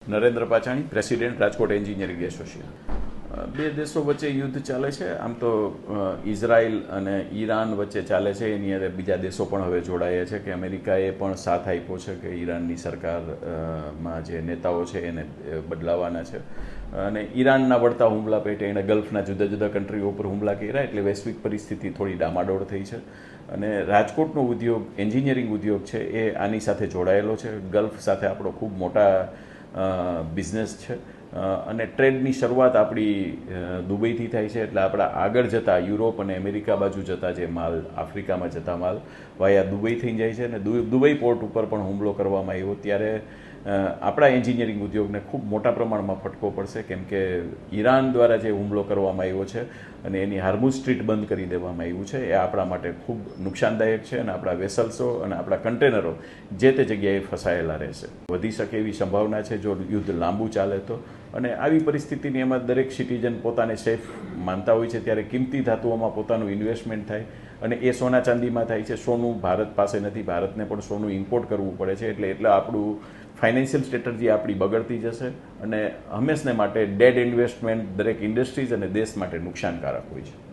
Narendra Pachhani, president, Rajkot engineering association. બે દેશો વચ્ચે યુદ્ધ ચાલે છે. આમ તો ઇઝરાયલ અને ઈરાન વચ્ચે ચાલે છે. એની અંદર બીજા દેશો પણ હવે જોડાયા છે કે અમેરિકાએ પણ સાથ આપ્યો છે કે ઈરાનની સરકારમાં જે નેતાઓ છે એને બદલાવાના છે. અને ઈરાનના વળતા હુમલા પેટે એણે ગલ્ફના જુદા જુદા કન્ટ્રીઓ ઉપર હુમલા કર્યા, એટલે વૈશ્વિક પરિસ્થિતિ થોડી ડામાડોળ થઈ છે. અને રાજકોટનો ઉદ્યોગ, એન્જિનિયરિંગ ઉદ્યોગ છે, એ આની સાથે જોડાયેલો છે. ગલ્ફ સાથે આપણો ખૂબ મોટા બિઝનેસ છે. અને ટ્રેડની શરૂઆત આપણી દુબઈથી થાય છે, એટલે આપણા આગળ જતા યુરોપ અને અમેરિકા બાજુ જતા જે માલ, આફ્રિકામાં જતા માલ વાયા દુબઈ થઈ જાય છે. અને દુબઈ પોર્ટ ઉપર પણ હુમલો કરવામાં આવ્યો ત્યારે આપણા એન્જિનિયરિંગ ઉદ્યોગને ખૂબ મોટા પ્રમાણમાં ફટકો પડશે, કેમ કે ઈરાન દ્વારા જે હુમલો કરવામાં આવ્યો છે અને એની હાર્મુઝ સ્ટ્રીટ બંધ કરી દેવામાં આવ્યું છે, એ આપણા માટે ખૂબ નુકસાનદાયક છે. અને આપણા વેસલ્સો અને આપણા કન્ટેનરો જે તે જગ્યાએ ફસાયેલા રહેશે. વધી શકે એવી સંભાવના છે જો યુદ્ધ લાંબુ ચાલે તો. અને આવી પરિસ્થિતિની એમાં દરેક સિટીઝન પોતાને સેફ માનતા હોય છે, ત્યારે કિંમતી ધાતુઓમાં પોતાનું ઇન્વેસ્ટમેન્ટ થાય. અને એ સોના ચાંદીમાં થાય છે. સોનું ભારત પાસે નથી, ભારતને પણ સોનું ઇમ્પોર્ટ કરવું પડે છે. એટલે આપણું ફાઇનાન્શિયલ સ્ટ્રેટજી આપણી બગડતી જશે. અને હંમેશને માટે ડેડ ઇન્વેસ્ટમેન્ટ દરેક ઇન્ડસ્ટ્રીઝ અને દેશ માટે નુકસાનકારક હોય છે.